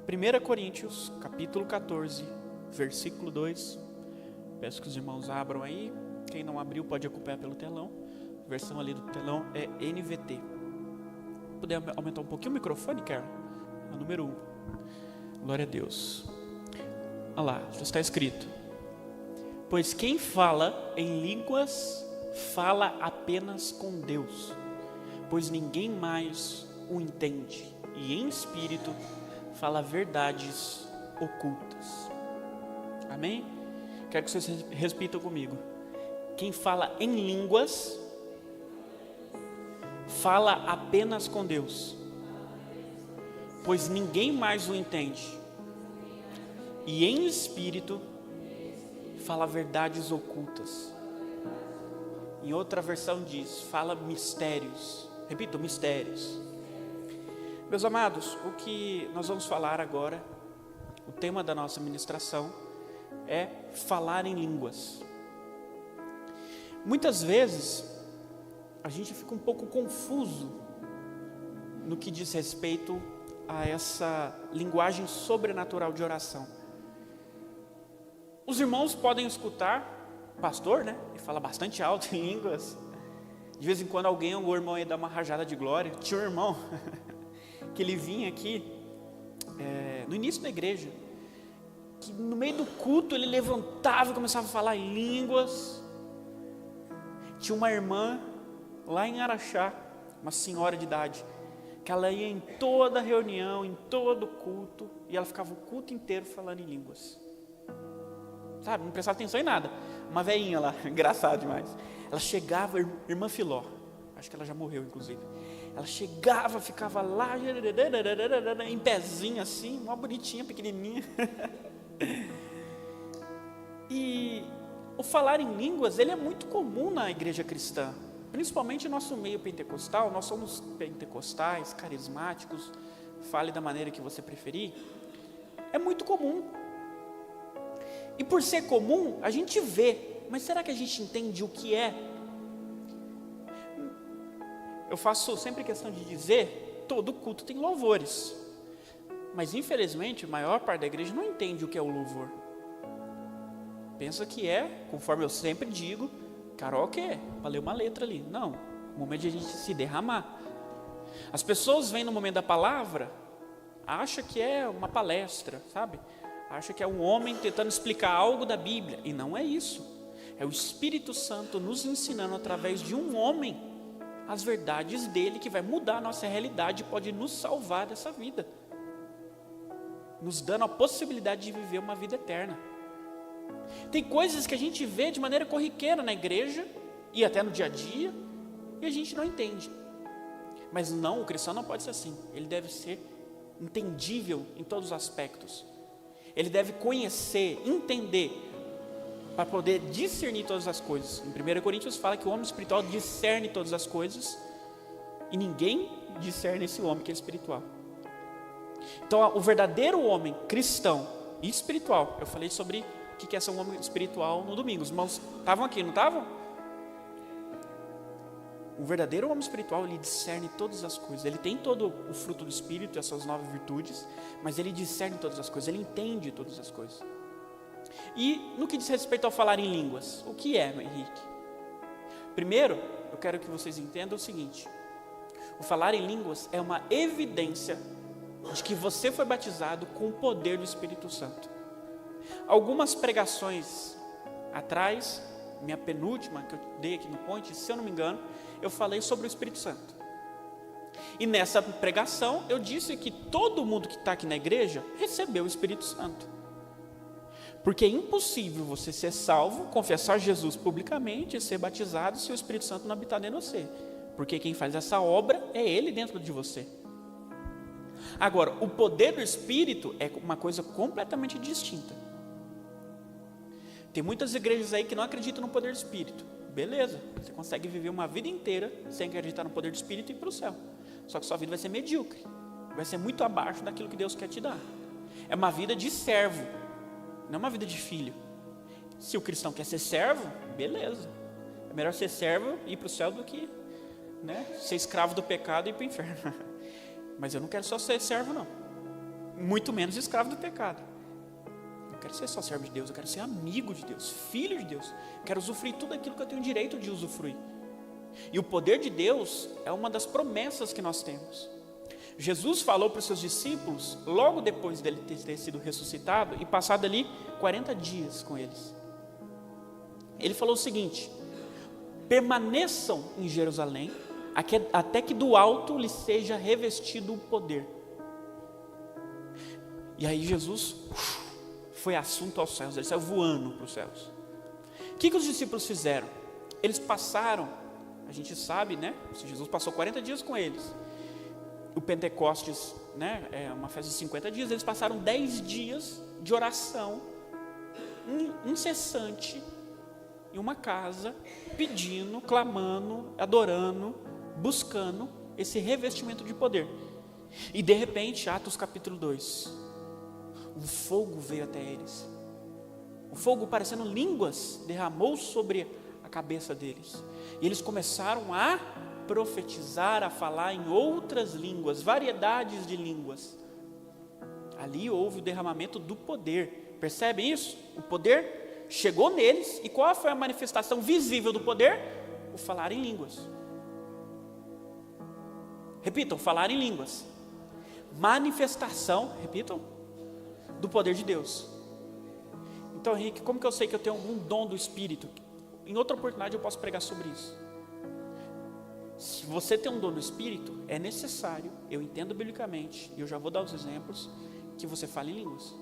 1 Coríntios, capítulo 14, versículo 2. Peço que os irmãos abram aí. Quem não abriu pode acompanhar pelo telão. A versão ali do telão é NVT. Puder aumentar um pouquinho o microfone, Carla? É o número 1. Glória a Deus. Olha lá, já está escrito: pois quem fala em línguas, fala apenas com Deus, pois ninguém mais o entende, e em espírito fala verdades ocultas. Amém? Quero que vocês repitam comigo. Quem fala em línguas, fala apenas com Deus, pois ninguém mais o entende, e em espírito fala verdades ocultas. Em outra versão diz, fala mistérios. Repito, mistérios. Meus amados, o que nós vamos falar agora, o tema da nossa ministração é falar em línguas. Muitas vezes a gente fica um pouco confuso no que diz respeito a essa linguagem sobrenatural de oração. Os irmãos podem escutar pastor, né? Ele fala bastante alto em línguas. De vez em quando algum irmão ia dar uma rajada de glória. Tinha um irmão que ele vinha aqui no início da igreja, que no meio do culto ele levantava e começava a falar em línguas. Tinha uma irmã lá em Araxá, uma senhora de idade, que ela ia em toda reunião, em todo culto, e ela ficava o culto inteiro falando em línguas. Sabe, não prestava atenção em nada. Uma velhinha lá, engraçado demais. Ela chegava, irmã Filó, acho que ela já morreu inclusive. Ela chegava, ficava lá, em pezinho assim, uma bonitinha, pequenininha. E o falar em línguas, ele é muito comum na igreja cristã, principalmente no nosso meio pentecostal. Nós somos pentecostais, carismáticos, fale da maneira que você preferir. É muito comum. E por ser comum, a gente vê, mas será que a gente entende o que é? Eu faço sempre questão de dizer, todo culto tem louvores, mas infelizmente a maior parte da igreja não entende o que é o louvor. Pensa que é, conforme eu sempre digo, karaokê, para ler uma letra ali. Não, o momento de a gente se derramar. As pessoas vêm no momento da palavra, acham que é uma palestra, sabe? Acha que é um homem tentando explicar algo da Bíblia, e não é isso. É o Espírito Santo nos ensinando através de um homem as verdades dele, que vai mudar a nossa realidade e pode nos salvar dessa vida, nos dando a possibilidade de viver uma vida eterna. Tem coisas que a gente vê de maneira corriqueira na igreja e até no dia a dia, e a gente não entende. Mas não, o cristão não pode ser assim. Ele deve ser entendível em todos os aspectos. Ele deve conhecer, entender, para poder discernir todas as coisas. Em 1 Coríntios fala que o homem espiritual discerne todas as coisas, e ninguém discerne esse homem que é espiritual. Então o verdadeiro homem cristão e espiritual, eu falei sobre o que é ser um homem espiritual no domingo. Os irmãos estavam aqui, não estavam? O verdadeiro homem espiritual, ele discerne todas as coisas. Ele tem todo o fruto do Espírito e as suas 9 virtudes, mas ele discerne todas as coisas, ele entende todas as coisas. E no que diz respeito ao falar em línguas, o que é, Henrique? Primeiro, eu quero que vocês entendam o seguinte: o falar em línguas é uma evidência de que você foi batizado com o poder do Espírito Santo. Algumas pregações atrás, minha penúltima que eu dei aqui no Ponte, se eu não me engano, eu falei sobre o Espírito Santo. E nessa pregação eu disse que todo mundo que está aqui na igreja recebeu o Espírito Santo. Porque é impossível você ser salvo, confessar Jesus publicamente e ser batizado se o Espírito Santo não habitar dentro de você. Porque quem faz essa obra é Ele dentro de você. Agora, o poder do Espírito é uma coisa completamente distinta. Tem muitas igrejas aí que não acreditam no poder do Espírito. Beleza, você consegue viver uma vida inteira sem acreditar no poder do Espírito e ir para o céu. Só que sua vida vai ser medíocre, vai ser muito abaixo daquilo que Deus quer te dar. É uma vida de servo, não é uma vida de filho. Se o cristão quer ser servo, beleza. É melhor ser servo e ir para o céu do que ser escravo do pecado e ir para o inferno. Mas eu não quero só ser servo, não. muito menos escravo do pecado. Eu quero ser só servo de Deus, eu quero ser amigo de Deus, filho de Deus. Eu quero usufruir tudo aquilo que eu tenho direito de usufruir. E o poder de Deus é uma das promessas que nós temos. Jesus falou para os seus discípulos, logo depois dele ter sido ressuscitado e passado ali 40 dias com eles. Ele falou o seguinte: permaneçam em Jerusalém, até que do alto lhes seja revestido o poder. E aí Jesus foi assunto aos céus, ele saiu voando para os céus. O que os discípulos fizeram? Eles passaram, a gente sabe, né? Jesus passou 40 dias com eles. O Pentecostes, né, é uma festa de 50 dias, eles passaram 10 dias de oração incessante em uma casa, pedindo, clamando, adorando, buscando esse revestimento de poder. E de repente, Atos capítulo 2, um fogo veio até eles. O fogo, parecendo línguas, derramou sobre a cabeça deles. E eles começaram a profetizar, a falar em outras línguas, variedades de línguas. Ali houve o derramamento do poder. Percebem isso? O poder chegou neles. E qual foi a manifestação visível do poder? O falar em línguas. Repitam, falar em línguas. Manifestação, repitam, do poder de Deus. Então, Henrique, como que eu sei que eu tenho algum dom do Espírito? Em outra oportunidade eu posso pregar sobre isso. Se você tem um dom do Espírito, é necessário, eu entendo biblicamente, e eu já vou dar os exemplos, que você fale em línguas.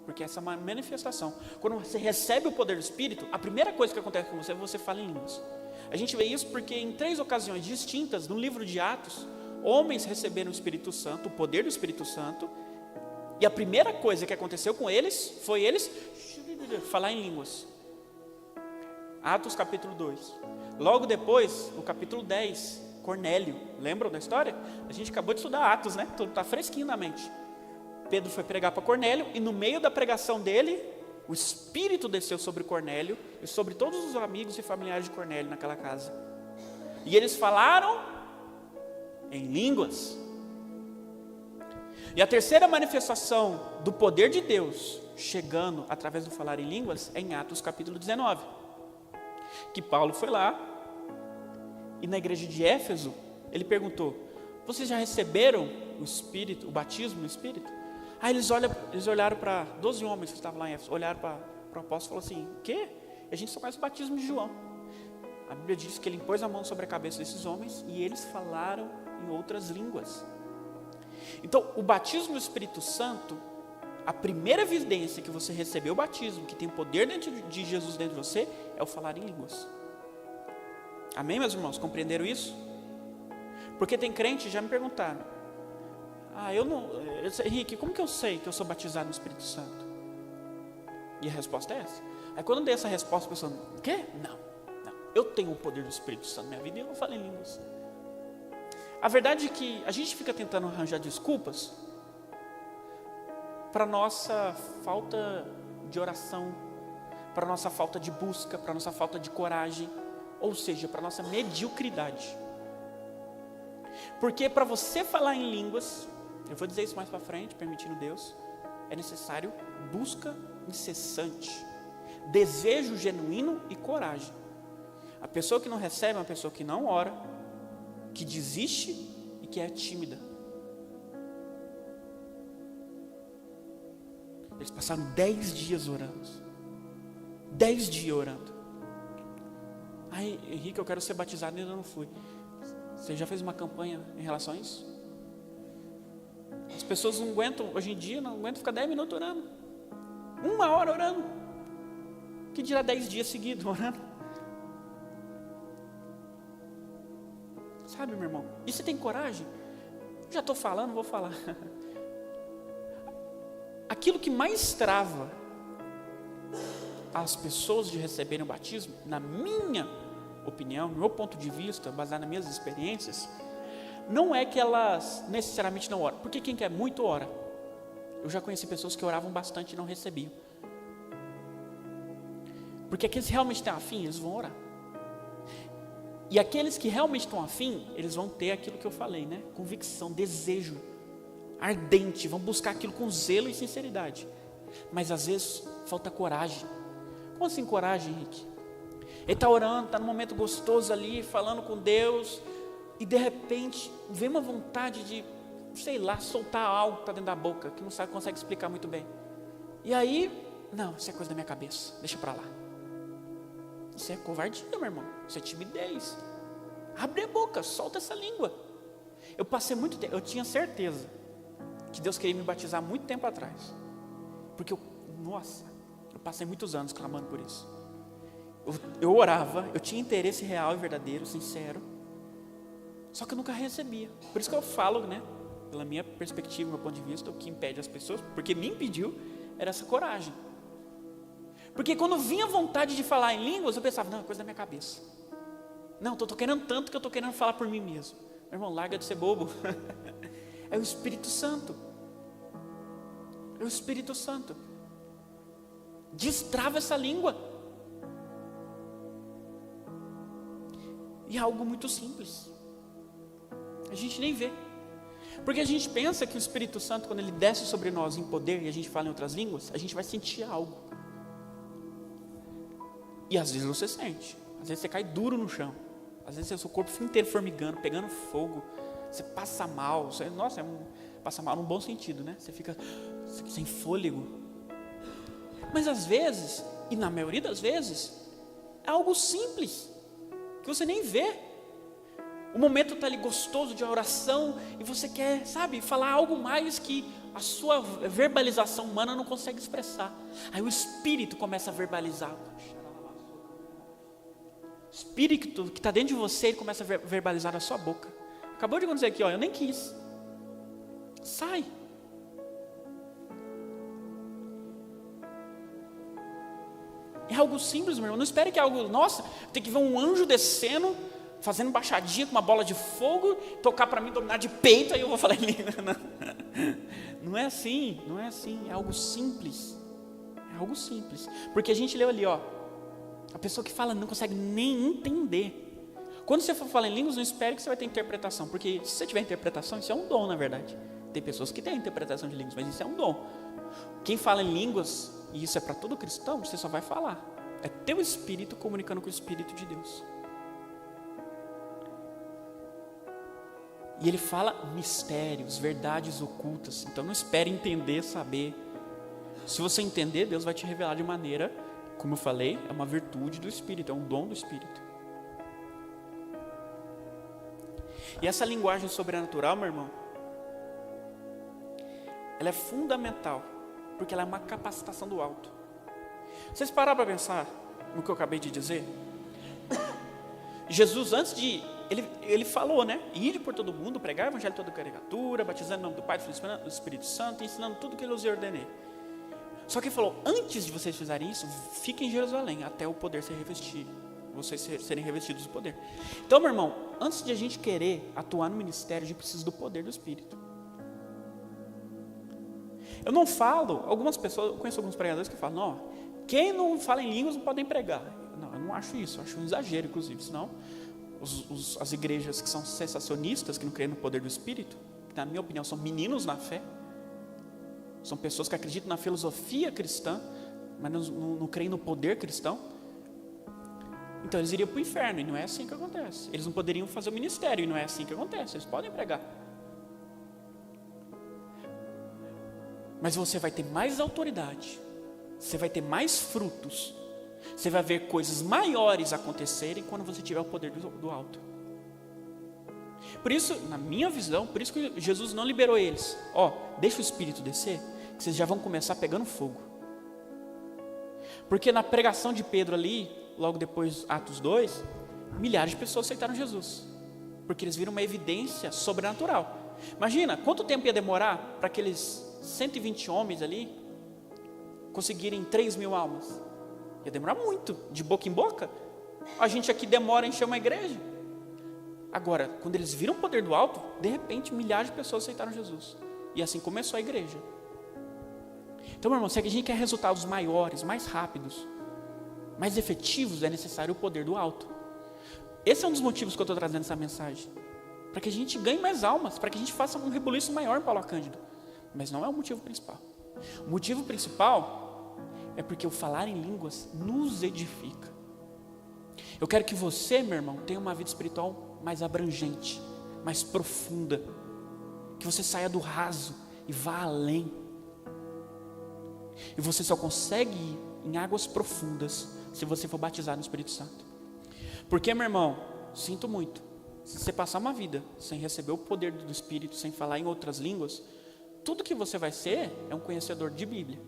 Porque essa é uma manifestação. Quando você recebe o poder do Espírito, a primeira coisa que acontece com você é você fala em línguas. A gente vê isso porque em 3 ocasiões distintas, no livro de Atos, homens receberam o Espírito Santo, o poder do Espírito Santo, e a primeira coisa que aconteceu com eles, foi eles falar em línguas. Atos capítulo 2. Logo depois, no capítulo 10, Cornélio, lembram da história? A gente acabou de estudar Atos, né? Tudo está fresquinho na mente. Pedro foi pregar para Cornélio, e no meio da pregação dele, o Espírito desceu sobre Cornélio, e sobre todos os amigos e familiares de Cornélio naquela casa. E eles falaram em línguas. E a terceira manifestação do poder de Deus, chegando através do falar em línguas, é em Atos capítulo 19. Que Paulo foi lá, e na igreja de Éfeso, ele perguntou: vocês já receberam o Espírito, o batismo no Espírito? Aí eles olharam para 12 homens que estavam lá em Éfeso, olharam para o apóstolo e falaram assim: o quê? A gente só conhece o batismo de João. A Bíblia diz que ele impôs a mão sobre a cabeça desses homens, e eles falaram em outras línguas. Então, o batismo do Espírito Santo, a primeira evidência que você recebeu o batismo, que tem poder dentro de Jesus dentro de você, é o falar em línguas. Amém, meus irmãos? Compreenderam isso? Porque tem crente, já me perguntaram: Henrique, como que eu sei que eu sou batizado no Espírito Santo? E a resposta é essa. Aí quando eu dei essa resposta, a pessoa: o quê? Não, eu tenho o poder do Espírito Santo na minha vida e eu não falo em línguas. A verdade é que a gente fica tentando arranjar desculpas para nossa falta de oração, para nossa falta de busca, para nossa falta de coragem, ou seja, para nossa mediocridade. Porque para você falar em línguas, eu vou dizer isso mais para frente, permitindo Deus, é necessário busca incessante, desejo genuíno e coragem. A pessoa que não recebe é uma pessoa que não ora, que desiste e que é tímida. Eles passaram 10 dias orando. 10 dias orando. Ai, Henrique, eu quero ser batizado e ainda não fui. Você já fez uma campanha em relação a isso? As pessoas não aguentam, hoje em dia, não aguentam ficar 10 minutos orando. 1 hora orando. Que dirá 10 dias seguidos orando? Sabe, meu irmão? E você tem coragem? Já estou falando, vou falar. Aquilo que mais trava as pessoas de receberem o batismo, na minha opinião, no meu ponto de vista, baseado nas minhas experiências, não é que elas necessariamente não oram. Porque quem quer muito ora. Eu já conheci pessoas que oravam bastante e não recebiam. Porque aqueles que realmente têm afim, eles vão orar. E aqueles que realmente estão afim, eles vão ter aquilo que eu falei, né? Convicção, desejo. ardente, vão buscar aquilo com zelo e sinceridade. Mas às vezes falta coragem. Como assim coragem, Henrique? Ele está orando, está num momento gostoso ali, falando com Deus, e de repente vem uma vontade de, sei lá, soltar algo que está dentro da boca, que não sabe, consegue explicar muito bem. E aí, não, isso é coisa da minha cabeça, deixa para lá. Isso é covardia, meu irmão, isso é timidez. Abre a boca, solta essa língua. Eu passei muito tempo, eu tinha certeza que Deus queria me batizar muito tempo atrás. Porque eu passei muitos anos clamando por isso. Eu orava, eu tinha interesse real e verdadeiro, sincero. Só que eu nunca recebia. Por isso que eu falo, né, pela minha perspectiva, meu ponto de vista, o que impede as pessoas, porque me impediu, era essa coragem. Porque quando vinha vontade de falar em línguas, eu pensava, não, é coisa da minha cabeça. Não, estou querendo tanto que eu estou querendo falar por mim mesmo. Meu irmão, larga de ser bobo. É o Espírito Santo. É o Espírito Santo. Destrava essa língua. E é algo muito simples. A gente nem vê. Porque a gente pensa que o Espírito Santo, quando ele desce sobre nós em poder, e a gente fala em outras línguas, a gente vai sentir algo. E às vezes você sente. Às vezes você cai duro no chão. Às vezes seu corpo inteiro formigando, pegando fogo. Você passa mal. Passa mal num bom sentido, né? Você fica sem fôlego. Mas às vezes, e na maioria das vezes, é algo simples, que você nem vê. O momento está ali gostoso de oração, e você quer, falar algo mais que a sua verbalização humana não consegue expressar. Aí o Espírito começa a verbalizar. O Espírito que está dentro de você, ele começa a verbalizar na sua boca. Acabou de acontecer aqui, eu nem quis. Sai. É algo simples, meu irmão. Não espere que é algo, tem que ver um anjo descendo, fazendo baixadinha com uma bola de fogo, tocar para mim, dominar de peito, aí eu vou falar em língua. Não é assim, é algo simples. É algo simples. Porque a gente leu ali, a pessoa que fala não consegue nem entender. Quando você for falar em línguas, não espere que você vai ter interpretação, porque se você tiver interpretação, isso é um dom, na verdade. Tem pessoas que têm interpretação de línguas, mas isso é um dom. Quem fala em línguas, e isso é para todo cristão, você só vai falar. É teu espírito comunicando com o Espírito de Deus. E ele fala mistérios, verdades ocultas. Então não espere entender, saber. Se você entender, Deus vai te revelar de maneira, como eu falei, é uma virtude do Espírito, é um dom do Espírito. E essa linguagem sobrenatural, meu irmão, ela é fundamental, porque ela é uma capacitação do alto. Vocês pararam para pensar no que eu acabei de dizer? Jesus, antes de... Ele falou, né? Ir por todo mundo, pregar o evangelho toda caricatura, batizando em nome do Pai, do Filho e do Espírito Santo, ensinando tudo que ele os ordenei. Só que ele falou, antes de vocês fizerem isso, fiquem em Jerusalém, até o poder ser revestido, vocês serem revestidos do poder. Então, meu irmão, antes de a gente querer atuar no ministério, a gente precisa do poder do Espírito. Eu não falo, algumas pessoas, eu conheço alguns pregadores que falam, quem não fala em línguas não podem pregar. Não, eu não acho isso, eu acho um exagero, inclusive, senão as igrejas que são sensacionistas, que não creem no poder do Espírito, que na minha opinião são meninos na fé, são pessoas que acreditam na filosofia cristã, mas não creem no poder cristão, então eles iriam para o inferno, e não é assim que acontece. Eles não poderiam fazer o ministério, e não é assim que acontece. Eles podem pregar, mas você vai ter mais autoridade, você vai ter mais frutos, você vai ver coisas maiores acontecerem quando você tiver o poder do alto. Por isso, na minha visão, por isso que Jesus não liberou eles. Deixa o Espírito descer, que vocês já vão começar pegando fogo. Porque na pregação de Pedro ali, logo depois, Atos 2, milhares de pessoas aceitaram Jesus, porque eles viram uma evidência sobrenatural. Imagina, quanto tempo ia demorar para aqueles 120 homens ali conseguirem 3.000 almas? Ia demorar muito, de boca em boca. A gente aqui demora a encher uma igreja. Agora, quando eles viram o poder do alto, de repente milhares de pessoas aceitaram Jesus, e assim começou a igreja. Então, meu irmão, se a gente quer resultados maiores, mais rápidos, mais efetivos, é necessário o poder do alto. Esse é um dos motivos que eu estou trazendo essa mensagem, para que a gente ganhe mais almas, para que a gente faça um rebuliço maior em Paulo Cândido. Mas não é o motivo principal. O motivo principal é porque o falar em línguas nos edifica. Eu quero que você, meu irmão, tenha uma vida espiritual mais abrangente, mais profunda. Que você saia do raso e vá além. E você só consegue ir em águas profundas se você for batizado no Espírito Santo. Porque, meu irmão, sinto muito, se você passar uma vida sem receber o poder do Espírito, sem falar em outras línguas, tudo que você vai ser é um conhecedor de Bíblia.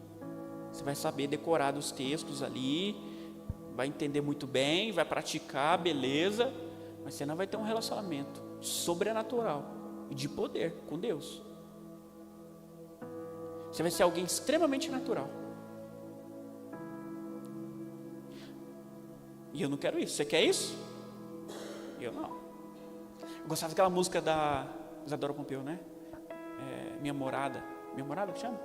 Você vai saber decorar os textos ali, vai entender muito bem, vai praticar, beleza, mas você não vai ter um relacionamento sobrenatural e de poder com Deus. Você vai ser alguém extremamente natural. E eu não quero isso. Você quer isso? Eu não. Eu gostava daquela música da Isadora Pompeu, né? Minha morada. Minha morada que chama?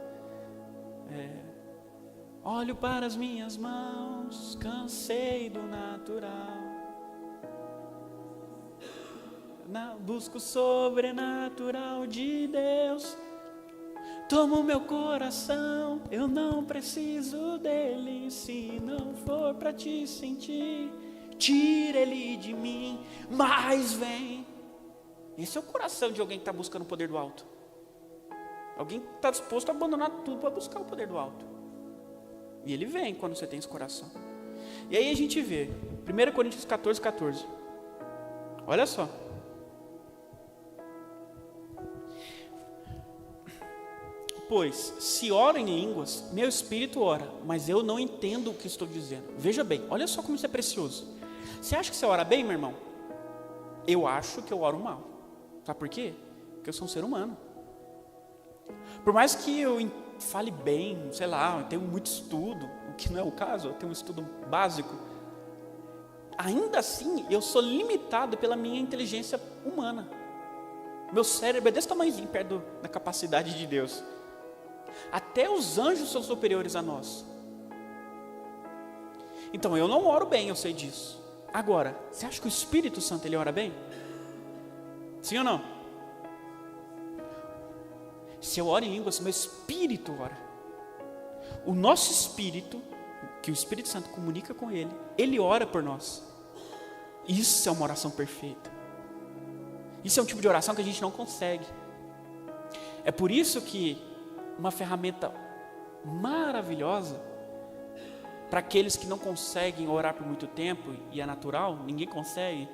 Olho para as minhas mãos, cansei do natural. Busco o sobrenatural de Deus. Toma o meu coração, eu não preciso dele. Se não for para te sentir, tira ele de mim, mas vem. Esse é o coração de alguém que está buscando o poder do alto. Alguém que está disposto a abandonar tudo para buscar o poder do alto. E ele vem quando você tem esse coração. E aí a gente vê 1 Coríntios 14:14. Olha só. Pois, se oro em línguas, meu espírito ora, mas eu não entendo o que estou dizendo. Veja bem, olha só como isso é precioso. Você acha que você ora bem, meu irmão? Eu acho que eu oro mal. Sabe por quê? Porque eu sou um ser humano. Por mais que eu fale bem, sei lá, eu tenho muito estudo, o que não é o caso, eu tenho um estudo básico, ainda assim eu sou limitado pela minha inteligência humana. Meu cérebro é desse tamanhozinho perto da capacidade de Deus. Até os anjos são superiores a nós. Então eu não oro bem, eu sei disso. Agora, você acha que o Espírito Santo ele ora bem? Sim ou não? Se eu oro em línguas, meu espírito ora. O nosso espírito, que o Espírito Santo comunica com ele, ele ora por nós. Isso é uma oração perfeita. Isso é um tipo de oração que a gente não consegue. É por isso que uma ferramenta maravilhosa para aqueles que não conseguem orar por muito tempo, e é natural, ninguém consegue,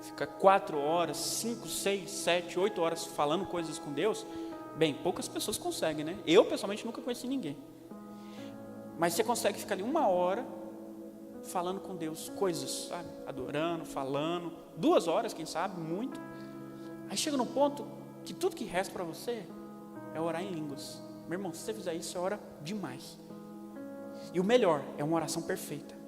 fica 4 horas, 5, 6, 7, 8 horas falando coisas com Deus. Bem, poucas pessoas conseguem, né? Eu pessoalmente nunca conheci ninguém. Mas você consegue ficar ali 1 hora falando com Deus, coisas, sabe? Adorando, falando, 2 horas, quem sabe, muito. Aí chega num ponto que tudo que resta para você é orar em línguas. Meu irmão, se você fizer isso, você ora demais. E o melhor, é uma oração perfeita.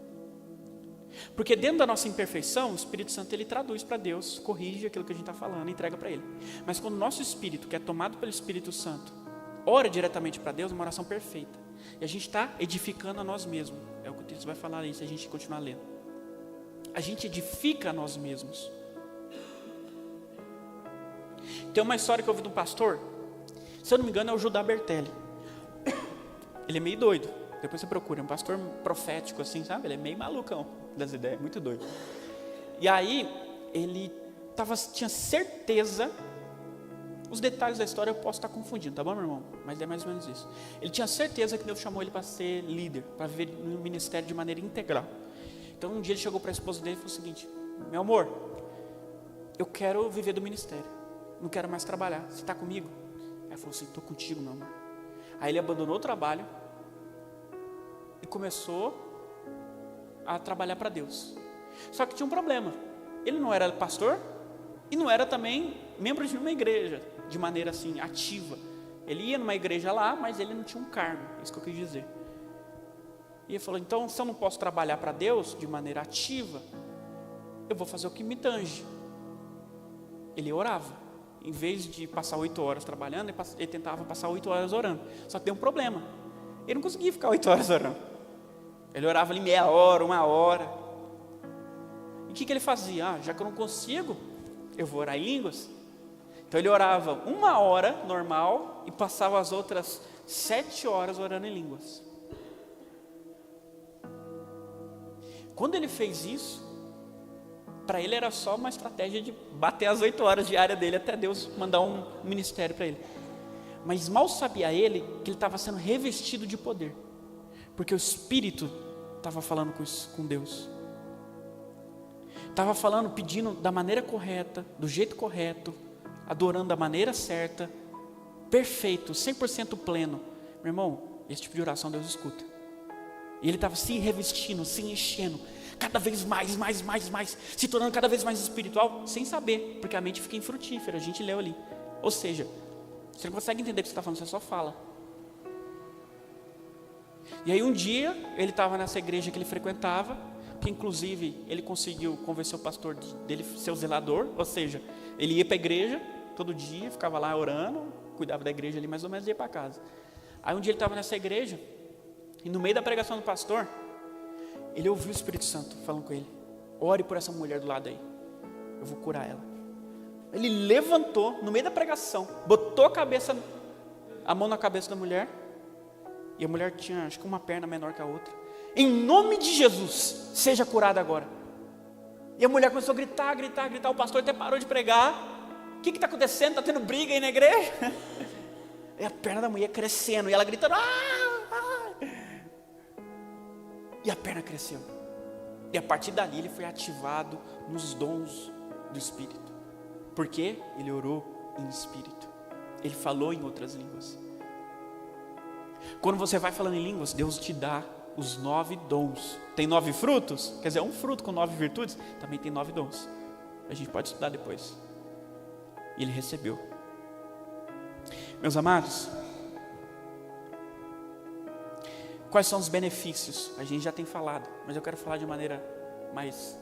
Porque dentro da nossa imperfeição, o Espírito Santo ele traduz para Deus, corrige aquilo que a gente está falando, entrega para Ele. Mas quando o nosso espírito, que é tomado pelo Espírito Santo, ora diretamente para Deus, é uma oração perfeita. E a gente está edificando a nós mesmos. É o que o texto vai falar aí, se a gente continuar lendo. A gente edifica a nós mesmos. Tem uma história que eu ouvi de um pastor, se eu não me engano é o Judá Bertelli. Ele é meio doido, depois você procura, é um pastor profético assim, sabe? Ele é meio malucão das ideias, muito doido. E aí, ele tinha certeza, os detalhes da história eu posso estar confundindo, tá bom, meu irmão? Mas é mais ou menos isso. Ele tinha certeza que Deus chamou ele para ser líder, para viver no ministério de maneira integral. Então um dia ele chegou para a esposa dele e falou o seguinte: meu amor, eu quero viver do ministério, não quero mais trabalhar, você está comigo? Aí ela falou assim: estou contigo, meu amor. Aí ele abandonou o trabalho e começou a trabalhar para Deus. Só que tinha um problema, ele não era pastor e não era também membro de uma igreja de maneira assim ativa. Ele ia numa igreja lá, mas ele não tinha um cargo, é isso que eu quis dizer. E ele falou: então, se eu não posso trabalhar para Deus de maneira ativa, eu vou fazer o que me tange. Ele orava. Em vez de passar 8 horas trabalhando, ele tentava passar 8 horas orando. Só que deu um problema. Ele não conseguia ficar 8 horas orando. Ele orava ali meia hora, 1 hora. E o que ele fazia? Já que eu não consigo, eu vou orar em línguas. Então ele orava 1 hora normal e passava as outras 7 horas orando em línguas. Quando ele fez isso, para ele era só uma estratégia de bater as 8 horas diárias dele até Deus mandar um ministério para ele. Mas mal sabia ele que ele estava sendo revestido de poder, porque o Espírito estava falando com Deus. Estava falando, pedindo da maneira correta, do jeito correto, adorando da maneira certa, perfeito, 100% pleno. Meu irmão, esse tipo de oração Deus escuta. E ele estava se revestindo, se enchendo, cada vez mais, se tornando cada vez mais espiritual, sem saber, porque a mente fica infrutífera, a gente leu ali. Ou seja, você não consegue entender o que você está falando, você só fala. E aí um dia, ele estava nessa igreja que ele frequentava, que inclusive ele conseguiu convencer o pastor dele ser o zelador, ou seja, ele ia para a igreja todo dia, ficava lá orando, cuidava da igreja ali mais ou menos e ia para casa. Aí um dia ele estava nessa igreja, e no meio da pregação do pastor, ele ouviu o Espírito Santo falando com ele: ore por essa mulher do lado aí, eu vou curar ela. Ele levantou no meio da pregação, botou a mão na cabeça da mulher, e a mulher tinha acho que uma perna menor que a outra. Em nome de Jesus, seja curada agora. E a mulher começou a gritar, o pastor até parou de pregar. O que está acontecendo? Está tendo briga aí na igreja? E a perna da mulher crescendo, e ela gritando, e a perna cresceu. E a partir dali ele foi ativado nos dons do Espírito. Porque ele orou em Espírito. Ele falou em outras línguas. Quando você vai falando em línguas, Deus te dá os 9 dons. Tem 9 frutos? Quer dizer, um fruto com 9 virtudes? Também tem 9 dons. A gente pode estudar depois. E ele recebeu. Meus amados, quais são os benefícios? A gente já tem falado, mas eu quero falar de maneira mais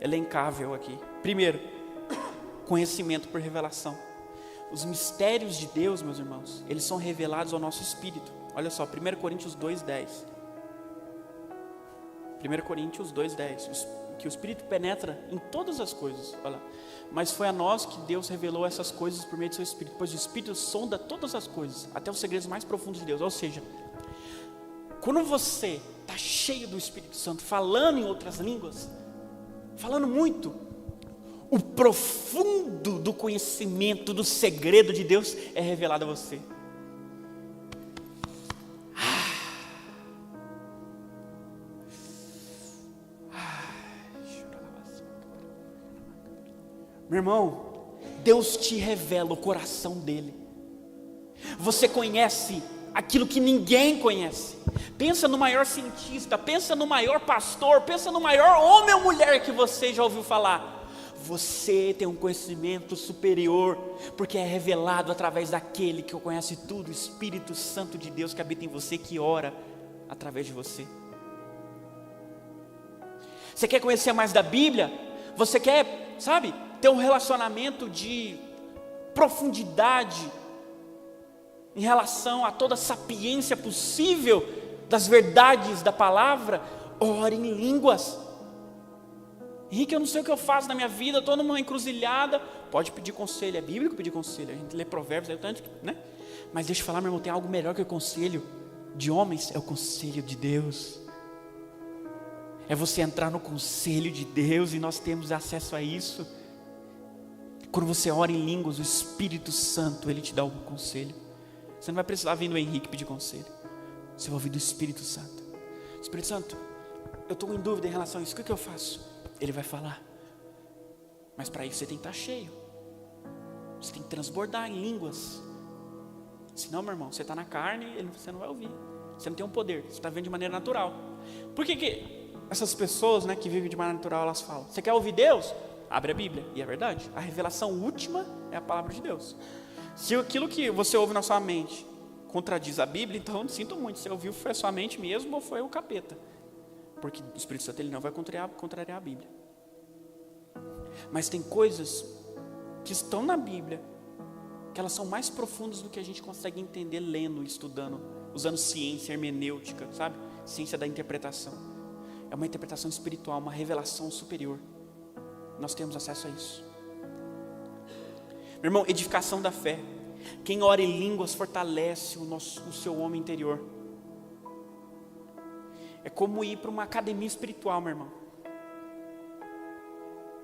elencável aqui. Primeiro, conhecimento por revelação. Os mistérios de Deus, meus irmãos, eles são revelados ao nosso espírito. Olha só, 1 Coríntios 2:10. 1 Coríntios 2:10. Que o Espírito penetra em todas as coisas. Olha lá. Mas foi a nós que Deus revelou essas coisas por meio do seu Espírito. Pois o Espírito sonda todas as coisas, até os segredos mais profundos de Deus. Ou seja, quando você está cheio do Espírito Santo, falando em outras línguas, falando muito, o profundo do conhecimento, do segredo de Deus é revelado a você. Meu irmão, Deus te revela o coração dele. Você conhece aquilo que ninguém conhece. Pensa no maior cientista, pensa no maior pastor, pensa no maior homem ou mulher que você já ouviu falar. Você tem um conhecimento superior, porque é revelado através daquele que conhece tudo, o Espírito Santo de Deus que habita em você, que ora através de você. Você quer conhecer mais da Bíblia? Você quer, sabe, ter um relacionamento de profundidade em relação a toda a sapiência possível das verdades da palavra? Ore em línguas. Henrique, eu não sei o que eu faço na minha vida, estou numa encruzilhada. Pode pedir conselho, é bíblico pedir conselho. A gente lê provérbios, tanto, né? Mas deixa eu falar, meu irmão, tem algo melhor que o conselho de homens, é o conselho de Deus. É você entrar no conselho de Deus, e nós temos acesso a isso. Quando você ora em línguas, o Espírito Santo, ele te dá algum conselho. Você não vai precisar vir do Henrique pedir conselho. Você vai ouvir do Espírito Santo. Espírito Santo, eu estou em dúvida em relação a isso, o que eu faço? Ele vai falar. Mas para isso você tem que estar cheio. Você tem que transbordar em línguas. Senão, meu irmão, você está na carne, você não vai ouvir. Você não tem um poder, você está vendo de maneira natural. Por que essas pessoas, né, que vivem de maneira natural, elas falam? Você quer ouvir Deus? Abre a Bíblia, e é verdade. A revelação última é a palavra de Deus. Se aquilo que você ouve na sua mente contradiz a Bíblia, então sinto muito. Você ouviu, foi a sua mente mesmo ou foi o capeta? Porque o Espírito Santo, ele não vai contrariar a Bíblia. Mas tem coisas que estão na Bíblia, que elas são mais profundas do que a gente consegue entender lendo, estudando, usando ciência, hermenêutica, sabe? Ciência da interpretação. É uma interpretação espiritual, uma revelação superior. Nós temos acesso a isso. Meu irmão, edificação da fé. Quem ora em línguas fortalece o seu homem interior. É como ir para uma academia espiritual, meu irmão.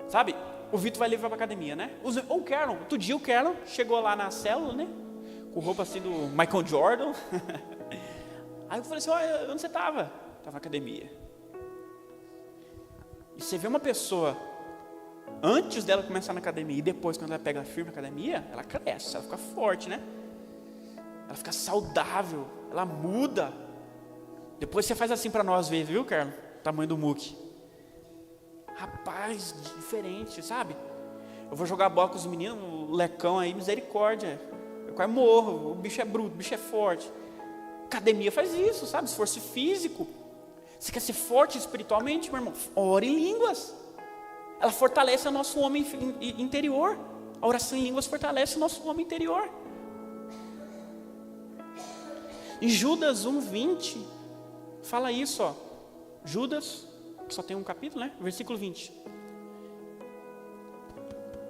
Sabe? O Vitor vai levar para academia, né? Ou o Kerlon, outro dia o Kerlon chegou lá na célula, né? Com roupa assim do Michael Jordan. Aí eu falei assim, olha, onde você estava? Estava na academia. E você vê uma pessoa, antes dela começar na academia, e depois quando ela pega firme na academia, ela cresce, ela fica forte, né? Ela fica saudável, ela muda. Depois você faz assim para nós ver, viu, Carlos? O tamanho do muque. Rapaz, diferente, sabe? Eu vou jogar bola com os meninos, o Lecão aí, misericórdia. Eu quase morro, o bicho é bruto, o bicho é forte. Academia faz isso, sabe? Esforço físico. Você quer ser forte espiritualmente, meu irmão? Ore em línguas. Ela fortalece o nosso homem interior. A oração em línguas fortalece o nosso homem interior. Em Judas 1:20, fala isso, ó. Judas, que só tem um capítulo, né? Versículo 20.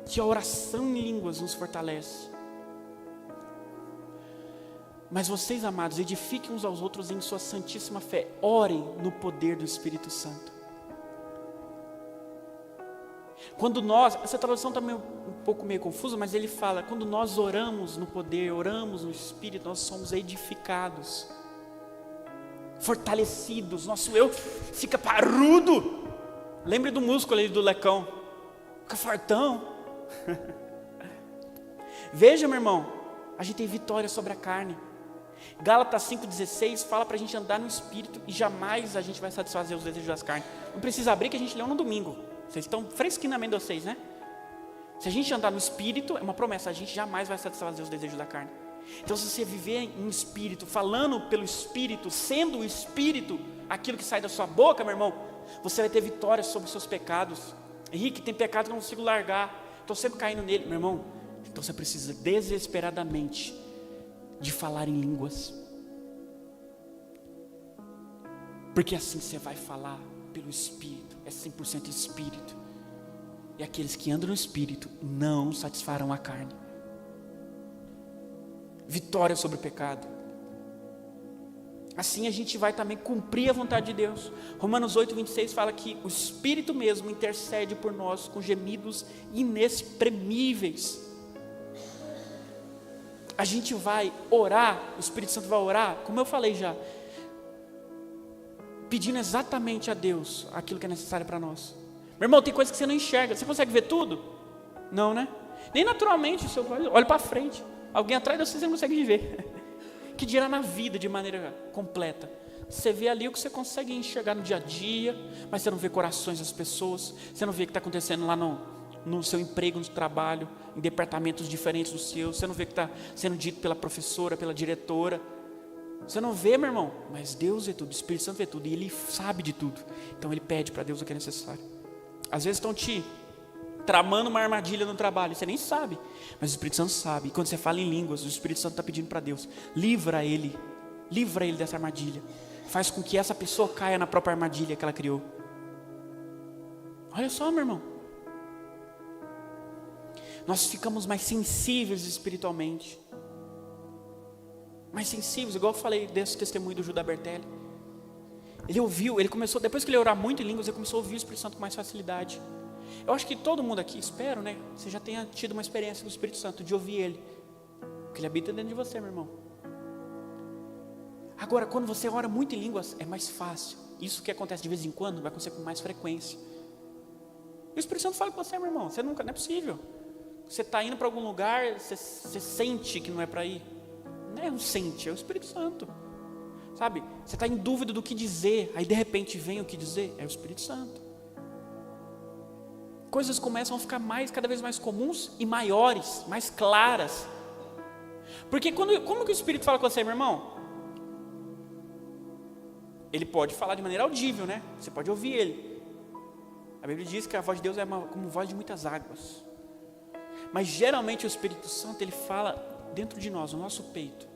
Que a oração em línguas nos fortalece. Mas vocês, amados, edifiquem uns aos outros em sua santíssima fé. Orem no poder do Espírito Santo. Quando nós, essa tradução está um pouco meio confusa, mas ele fala, quando nós oramos no poder, oramos no Espírito, nós somos edificados, fortalecidos, nosso eu fica parrudo. Lembre do músculo ali do Lecão, fica fartão. Veja, meu irmão, a gente tem vitória sobre a carne. Gálatas 5,16 fala para a gente andar no Espírito e jamais a gente vai satisfazer os desejos das carnes. Não precisa abrir que a gente leu no domingo. Vocês estão fresquinhos na mente de vocês, né? Se a gente andar no Espírito, é uma promessa, a gente jamais vai satisfazer os desejos da carne. Então se você viver em Espírito, falando pelo Espírito, sendo o Espírito aquilo que sai da sua boca, meu irmão, você vai ter vitória sobre os seus pecados. Henrique, tem pecado que eu não consigo largar, estou sempre caindo nele, meu irmão. Então você precisa desesperadamente de falar em línguas, porque assim você vai falar pelo Espírito, é 100% Espírito, e aqueles que andam no Espírito não satisfarão a carne. Vitória sobre o pecado. Assim a gente vai também cumprir a vontade de Deus. Romanos 8:26 fala que o Espírito mesmo intercede por nós com gemidos inexprimíveis. A gente vai orar, o Espírito Santo vai orar, como eu falei já, pedindo exatamente a Deus aquilo que é necessário para nós. Meu irmão, tem coisa que você não enxerga. Você consegue ver tudo? Não, né? Nem naturalmente, você olha para frente. Alguém atrás de você não consegue ver. Que dirá na vida de maneira completa. Você vê ali o que você consegue enxergar no dia a dia, mas você não vê corações das pessoas. Você não vê o que está acontecendo lá no seu emprego, no trabalho, em departamentos diferentes do seu. Você não vê o que está sendo dito pela professora, pela diretora. Você não vê, meu irmão, mas Deus vê tudo, o Espírito Santo vê tudo, e Ele sabe de tudo. Então Ele pede para Deus o que é necessário. Às vezes estão te tramando uma armadilha no trabalho, você nem sabe, mas o Espírito Santo sabe. E quando você fala em línguas, o Espírito Santo está pedindo para Deus, livra ele dessa armadilha. Faz com que essa pessoa caia na própria armadilha que ela criou. Olha só, meu irmão, nós ficamos mais sensíveis espiritualmente, mais sensíveis, igual eu falei desse testemunho do Judas Bertelli. Ele ouviu, ele começou, depois que ele orar muito em línguas, ele começou a ouvir o Espírito Santo com mais facilidade. Eu acho que todo mundo aqui, espero, né, você já tenha tido uma experiência com o Espírito Santo, de ouvir Ele, porque Ele habita dentro de você, meu irmão. Agora, quando você ora muito em línguas, é mais fácil. Isso que acontece de vez em quando, vai acontecer com mais frequência. E o Espírito Santo fala com você, meu irmão, você nunca, não é possível. Você está indo para algum lugar, você sente que não é para ir. Não é um sente, é o Espírito Santo. Sabe, você está em dúvida do que dizer, aí de repente vem o que dizer, é o Espírito Santo. Coisas começam a ficar cada vez mais comuns e maiores, mais claras. Porque como que o Espírito fala com você, meu irmão? Ele pode falar de maneira audível, né? Você pode ouvir Ele. A Bíblia diz que a voz de Deus é como voz de muitas águas. Mas geralmente o Espírito Santo, Ele fala dentro de nós, no nosso peito,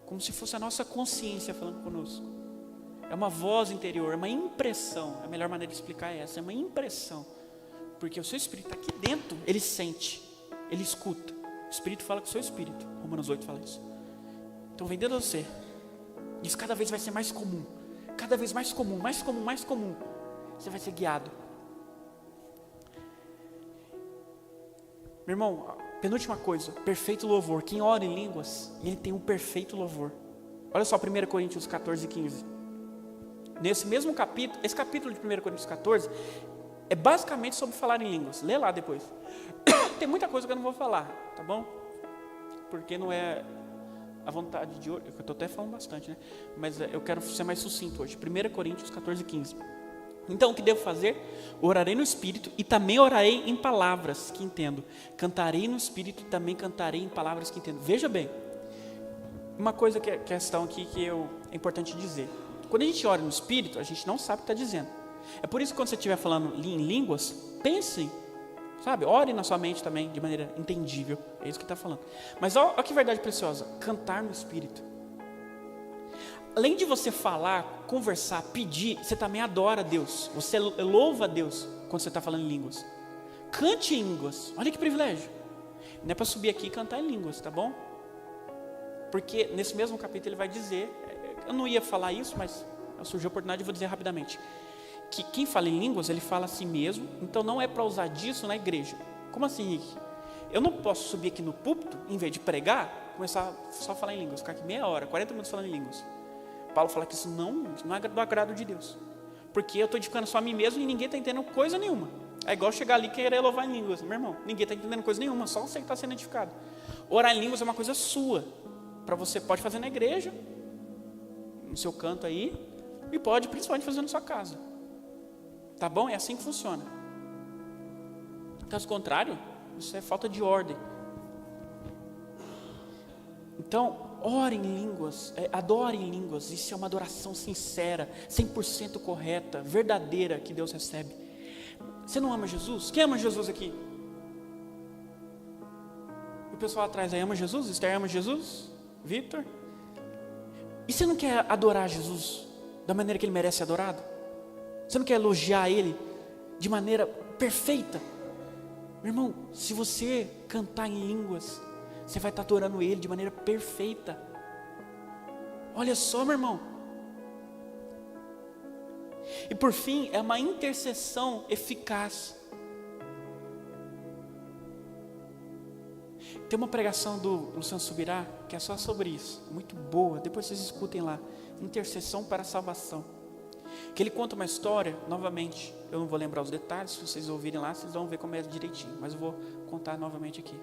como se fosse a nossa consciência falando conosco. É uma voz interior, é uma impressão. A melhor maneira de explicar é essa, é uma impressão. Porque o seu Espírito está aqui dentro, ele sente, ele escuta. O Espírito fala com o seu espírito. Romanos 8 fala isso. Então vem dentro de você. Isso cada vez vai ser mais comum. Cada vez mais comum, mais comum, mais comum. Você vai ser guiado. Meu irmão, penúltima coisa. Perfeito louvor. Quem ora em línguas, ele tem um perfeito louvor. Olha só 1 Coríntios 14, 15. Nesse mesmo capítulo, esse capítulo de 1 Coríntios 14, é basicamente sobre falar em línguas. Lê lá depois. Tem muita coisa que eu não vou falar, tá bom? Porque não é a vontade de hoje. Eu estou até falando bastante, né? Mas eu quero ser mais sucinto hoje. 1 Coríntios 14, 15. Então, o que devo fazer? Orarei no Espírito e também orarei em palavras que entendo. Cantarei no Espírito e também cantarei em palavras que entendo. Veja bem, uma coisa que é questão aqui que é importante dizer. Quando a gente ora no Espírito, a gente não sabe o que está dizendo. É por isso que quando você estiver falando em línguas, pense, sabe? Ore na sua mente também, de maneira entendível. É isso que está falando. Mas olha que verdade preciosa, cantar no Espírito. Além de você falar, conversar, pedir, você também adora a Deus. Você louva a Deus quando você está falando em línguas. Cante em línguas. Olha que privilégio. Não é para subir aqui e cantar em línguas, tá bom? Porque nesse mesmo capítulo ele vai dizer, eu não ia falar isso, mas surgiu a oportunidade e vou dizer rapidamente, que quem fala em línguas, ele fala a si mesmo, então não é para usar disso na igreja. Como assim, Henrique? Eu não posso subir aqui no púlpito, em vez de pregar, começar só a falar em línguas, ficar aqui meia hora, 40 minutos falando em línguas. Paulo fala que isso não é do agrado de Deus, porque eu estou edificando só a mim mesmo e ninguém está entendendo coisa nenhuma. É igual chegar ali e querer louvar em línguas, meu irmão, ninguém está entendendo coisa nenhuma, só você que está sendo edificado. Orar em línguas é uma coisa sua, para você pode fazer na igreja, no seu canto aí, e pode principalmente fazer na sua casa, tá bom? É assim que funciona. Caso contrário, isso é falta de ordem. Então, ore em línguas, adore em línguas. Isso é uma adoração sincera, 100% correta, verdadeira, que Deus recebe. Você não ama Jesus? Quem ama Jesus aqui? O pessoal atrás aí ama Jesus? Esther ama Jesus? Victor? E você não quer adorar Jesus da maneira que Ele merece ser adorado? Você não quer elogiar Ele de maneira perfeita? Meu irmão, se você cantar em línguas, você vai estar adorando Ele de maneira perfeita. Olha só, meu irmão. E por fim, é uma intercessão eficaz. Tem uma pregação do Luciano Subirá, que é só sobre isso, muito boa, depois vocês escutem lá, intercessão para a salvação. Que ele conta uma história, novamente, eu não vou lembrar os detalhes, se vocês ouvirem lá, vocês vão ver como é direitinho, mas eu vou contar novamente aqui.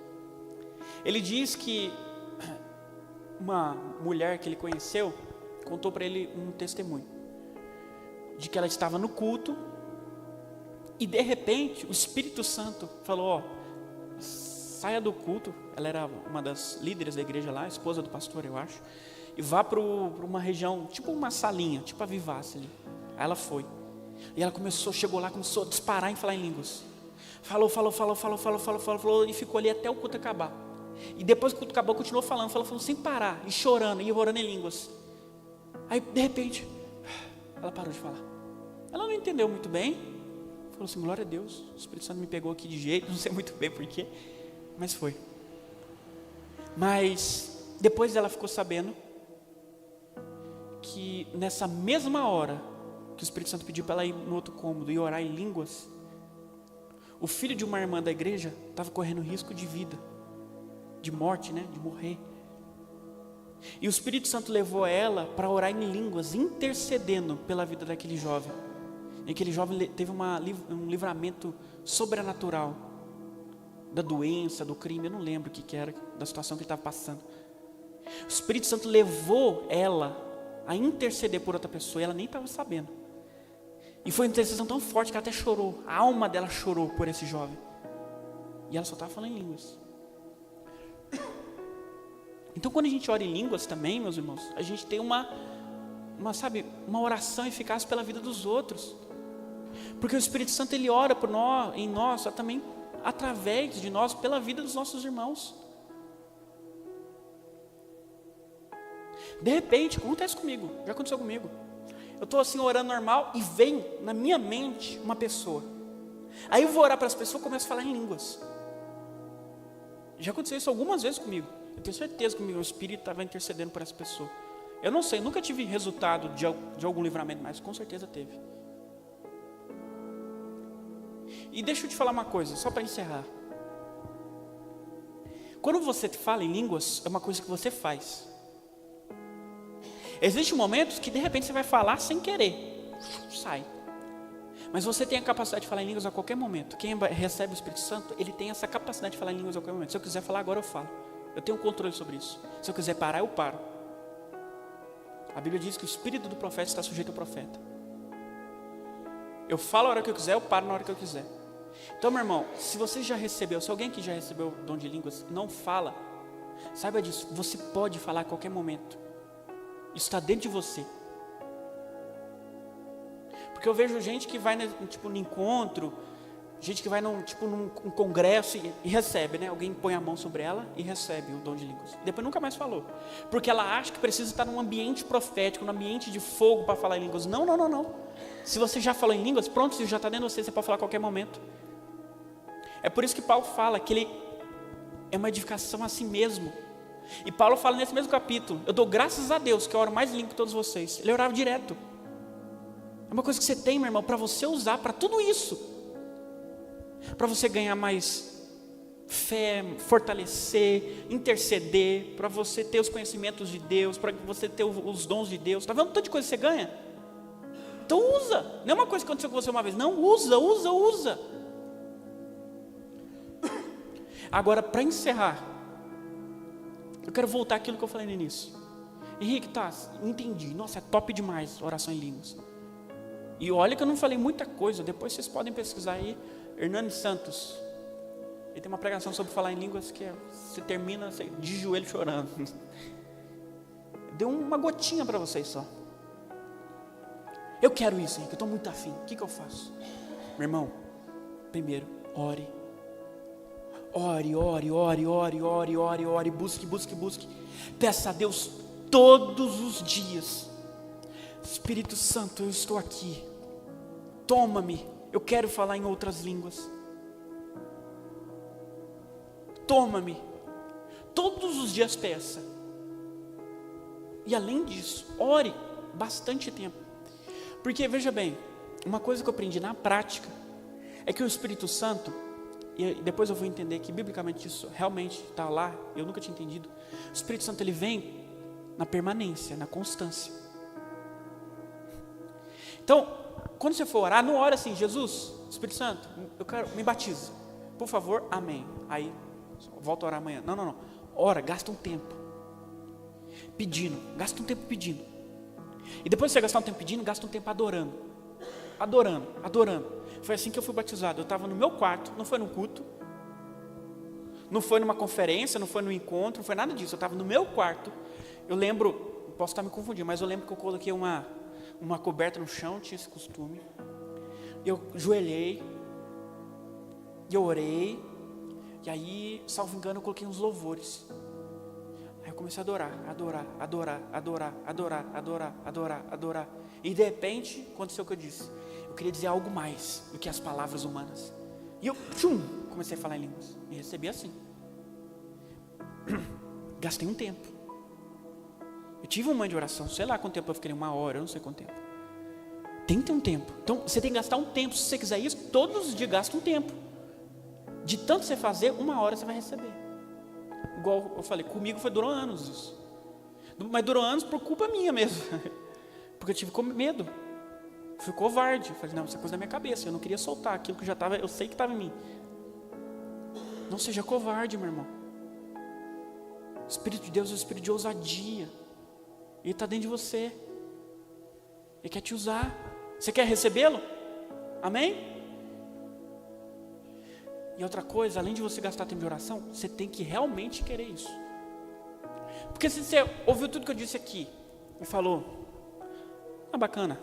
Ele diz que uma mulher que ele conheceu, contou para ele um testemunho, de que ela estava no culto, e de repente, o Espírito Santo falou, saia do culto, ela era uma das líderes da igreja lá, esposa do pastor, eu acho, e vá para uma região, tipo uma salinha, tipo a Vivace ali. Aí ela foi, e ela chegou lá, começou a disparar em falar em línguas, falou, e ficou ali até o culto acabar, e depois que o culto acabou, continuou falando sem parar, e chorando, e orando em línguas. Aí de repente, ela parou de falar, ela não entendeu muito bem, falou assim, glória a Deus, o Espírito Santo me pegou aqui de jeito, não sei muito bem porquê, mas foi. Mas depois ela ficou sabendo que nessa mesma hora que o Espírito Santo pediu para ela ir no outro cômodo e orar em línguas, o filho de uma irmã da igreja estava correndo risco de vida, de morte, né? De morrer. E o Espírito Santo levou ela para orar em línguas, intercedendo pela vida daquele jovem. E aquele jovem teve um livramento sobrenatural da doença, do crime, eu não lembro o que era, da situação que ele estava passando. O Espírito Santo levou ela a interceder por outra pessoa, e ela nem estava sabendo. E foi uma intercessão tão forte que ela até chorou, a alma dela chorou por esse jovem. E ela só estava falando em línguas. Então quando a gente ora em línguas também, meus irmãos, a gente tem uma oração eficaz pela vida dos outros. Porque o Espírito Santo, ele ora por nós, em nós, também através de nós, pela vida dos nossos irmãos. De repente, acontece comigo, já aconteceu comigo. Eu estou assim orando normal e vem na minha mente uma pessoa. Aí eu vou orar para as pessoas e começo a falar em línguas. Já aconteceu isso algumas vezes comigo. Eu tenho certeza que o meu espírito estava intercedendo por essa pessoa. Eu não sei, nunca tive resultado de algum livramento, mas com certeza teve. E deixa eu te falar uma coisa, só para encerrar. Quando você fala em línguas, é uma coisa que você faz. Existem momentos que de repente você vai falar sem querer, sai. Mas você tem a capacidade de falar em línguas a qualquer momento. Quem recebe o Espírito Santo, ele tem essa capacidade de falar em línguas a qualquer momento. Se eu quiser falar agora, eu falo. Eu tenho controle sobre isso. Se eu quiser parar, eu paro. A Bíblia diz que o espírito do profeta está sujeito ao profeta. Eu falo a hora que eu quiser, eu paro na hora que eu quiser. Então, meu irmão, se você já recebeu, se alguém que já recebeu o dom de línguas não fala, saiba disso, você pode falar a qualquer momento. Isso está dentro de você. Porque eu vejo gente que vai num encontro, gente que vai num congresso e recebe, né? Alguém põe a mão sobre ela e recebe o dom de línguas. Depois nunca mais falou. Porque ela acha que precisa estar num ambiente profético, num ambiente de fogo para falar em línguas. Não. Se você já falou em línguas, pronto, se já está dentro de você, você pode falar a qualquer momento. É por isso que Paulo fala que ele é uma edificação a si mesmo. E Paulo fala nesse mesmo capítulo, eu dou graças a Deus que eu oro mais limpo que todos vocês. Ele orava direto. É uma coisa que você tem, meu irmão, para você usar para tudo isso. Para você ganhar mais fé, fortalecer, interceder, para você ter os conhecimentos de Deus, para você ter os dons de Deus. Está vendo tanta coisa que você ganha? Então usa. Não é uma coisa que aconteceu com você uma vez. Não, usa. Agora, para encerrar, eu quero voltar àquilo que eu falei no início. Henrique, entendi. Nossa, é top demais oração em línguas. E olha que eu não falei muita coisa. Depois vocês podem pesquisar aí. Hernani Santos. Ele tem uma pregação sobre falar em línguas que você termina de joelho chorando. Deu uma gotinha para vocês só. Eu quero isso, Henrique. Eu estou muito afim. O que eu faço? Meu irmão, primeiro, ore. Ore, busque. Peça a Deus todos os dias. Espírito Santo, eu estou aqui. Toma-me, eu quero falar em outras línguas. Toma-me. Todos os dias peça. E além disso, ore bastante tempo. Porque veja bem, uma coisa que eu aprendi na prática é que o Espírito Santo, e depois eu vou entender que biblicamente isso realmente está lá, eu nunca tinha entendido. O Espírito Santo, ele vem na permanência, na constância. Então, quando você for orar, não ora assim, Jesus, Espírito Santo, eu quero, me batiza, por favor, amém. Aí, volta a orar amanhã. Não. Ora, gasta um tempo pedindo, E depois que você gastar um tempo pedindo, gasta um tempo adorando. Foi assim que eu fui batizado. Eu estava no meu quarto, não foi num culto, não foi numa conferência, não foi num encontro, não foi nada disso. Eu estava no meu quarto. Eu lembro, posso estar me confundindo, mas eu lembro que eu coloquei uma coberta no chão, tinha esse costume. Eu joelhei, e eu orei, e aí, salvo engano, eu coloquei uns louvores. Aí eu comecei a adorar. E de repente, aconteceu o que eu disse. Eu queria dizer algo mais do que as palavras humanas. E eu, comecei a falar em línguas. E recebi assim. Gastei um tempo. Eu tive um momento de oração. Sei lá quanto tempo eu fiquei, 1 hora, eu não sei quanto tempo. Tem que ter um tempo. Então, você tem que gastar um tempo. Se você quiser isso, todos os dias gasta um tempo. De tanto você fazer, 1 hora você vai receber. Igual eu falei, comigo durou anos isso. Mas durou anos por culpa minha mesmo. Porque eu tive medo. Fui covarde. Eu falei, não, isso é coisa da minha cabeça. Eu não queria soltar aquilo que já estava, eu sei que estava em mim. Não seja covarde, meu irmão. O Espírito de Deus é o Espírito de ousadia. Ele está dentro de você. Ele quer te usar. Você quer recebê-lo? Amém? E outra coisa, além de você gastar tempo de oração, você tem que realmente querer isso. Porque se você ouviu tudo que eu disse aqui e falou, bacana,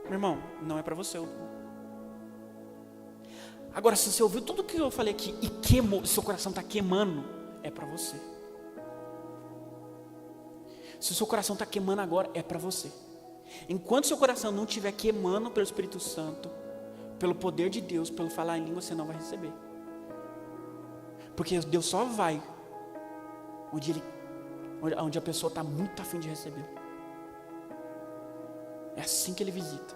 meu irmão, não é para você. Agora, se você ouviu tudo que eu falei aqui e queimou, seu coração está queimando, é para você. Se o seu coração está queimando agora, é para você. Enquanto seu coração não estiver queimando pelo Espírito Santo, pelo poder de Deus, pelo falar em língua, você não vai receber. Porque Deus só vai onde a pessoa está muito a fim de recebê-lo. É assim que Ele visita.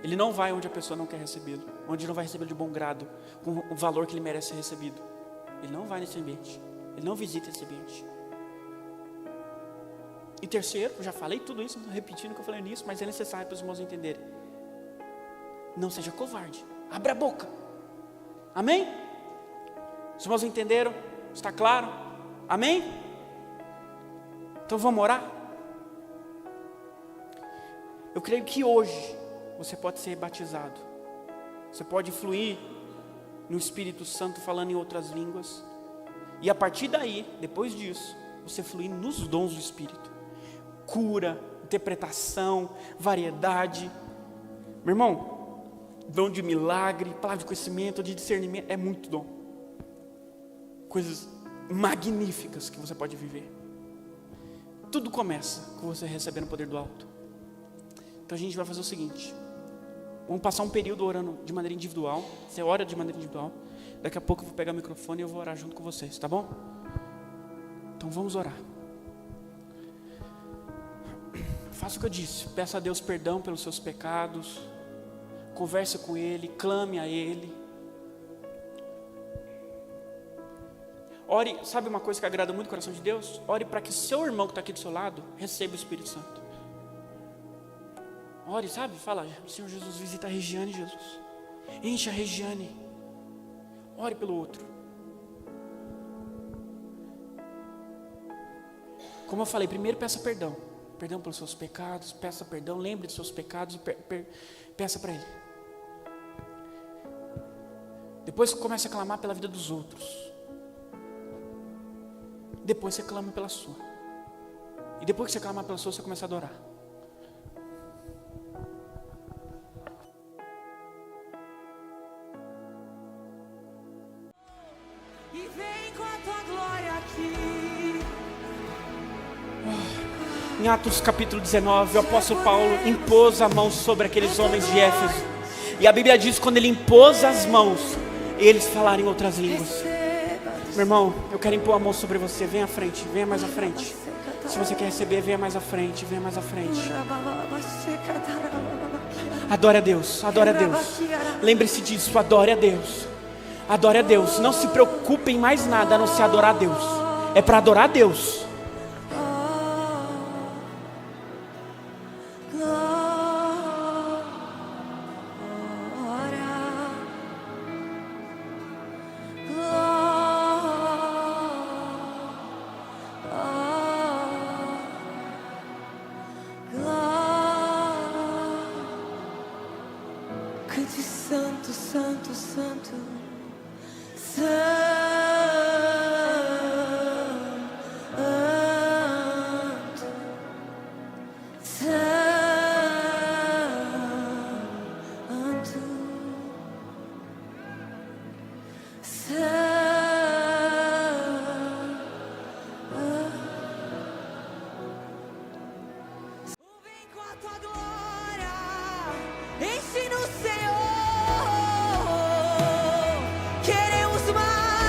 Ele não vai onde a pessoa não quer recebê-lo, onde não vai recebê-lo de bom grado, com o valor que ele merece ser recebido. Ele não vai nesse ambiente. Ele não visita esse ambiente. E terceiro, já falei tudo isso, repetindo o que eu falei nisso, mas é necessário para os irmãos entenderem. Não seja covarde. Abra a boca. Amém? Os irmãos entenderam? Está claro? Amém? Então vamos orar? Eu creio que hoje você pode ser batizado. Você pode fluir no Espírito Santo falando em outras línguas. E a partir daí, depois disso, você fluir nos dons do Espírito. Cura, interpretação, variedade. Meu irmão, dom de milagre, palavra de conhecimento, de discernimento, é muito dom. Coisas magníficas que você pode viver. Tudo começa com você recebendo o poder do alto. Então a gente vai fazer o seguinte. Vamos passar um período orando de maneira individual. Você ora de maneira individual. Daqui a pouco eu vou pegar o microfone e eu vou orar junto com vocês, tá bom? Então vamos orar. Faça o que eu disse. Peça a Deus perdão pelos seus pecados. Converse com Ele, clame a Ele. Ore, sabe uma coisa que agrada muito o coração de Deus? Ore para que seu irmão que está aqui do seu lado receba o Espírito Santo. Ore, sabe? Fala, Senhor Jesus, visita a Regiane, Jesus. Enche a Regiane. Ore pelo outro. Como eu falei, primeiro peça perdão. Perdão pelos seus pecados, peça perdão, lembre dos seus pecados e peça para Ele. Depois comece a clamar pela vida dos outros. Depois você clama pela sua. E depois que você clamar pela sua, você começa a adorar. E vem com a tua glória aqui. Em Atos capítulo 19, o apóstolo Paulo impôs a mão sobre aqueles homens de Éfeso. E a Bíblia diz que quando ele impôs as mãos, eles falaram em outras línguas. Meu irmão, eu quero impor a mão sobre você. Venha à frente, venha mais à frente. Se você quer receber, venha mais à frente, venha mais à frente. Adore a Deus, adore a Deus. Lembre-se disso, adore a Deus. Adore a Deus. Não se preocupe em mais nada a não ser adorar a Deus. É para adorar a Deus. Cante santo, santo, santo, santo, vem com a tua glória, ensina o Senhor, queremos mais.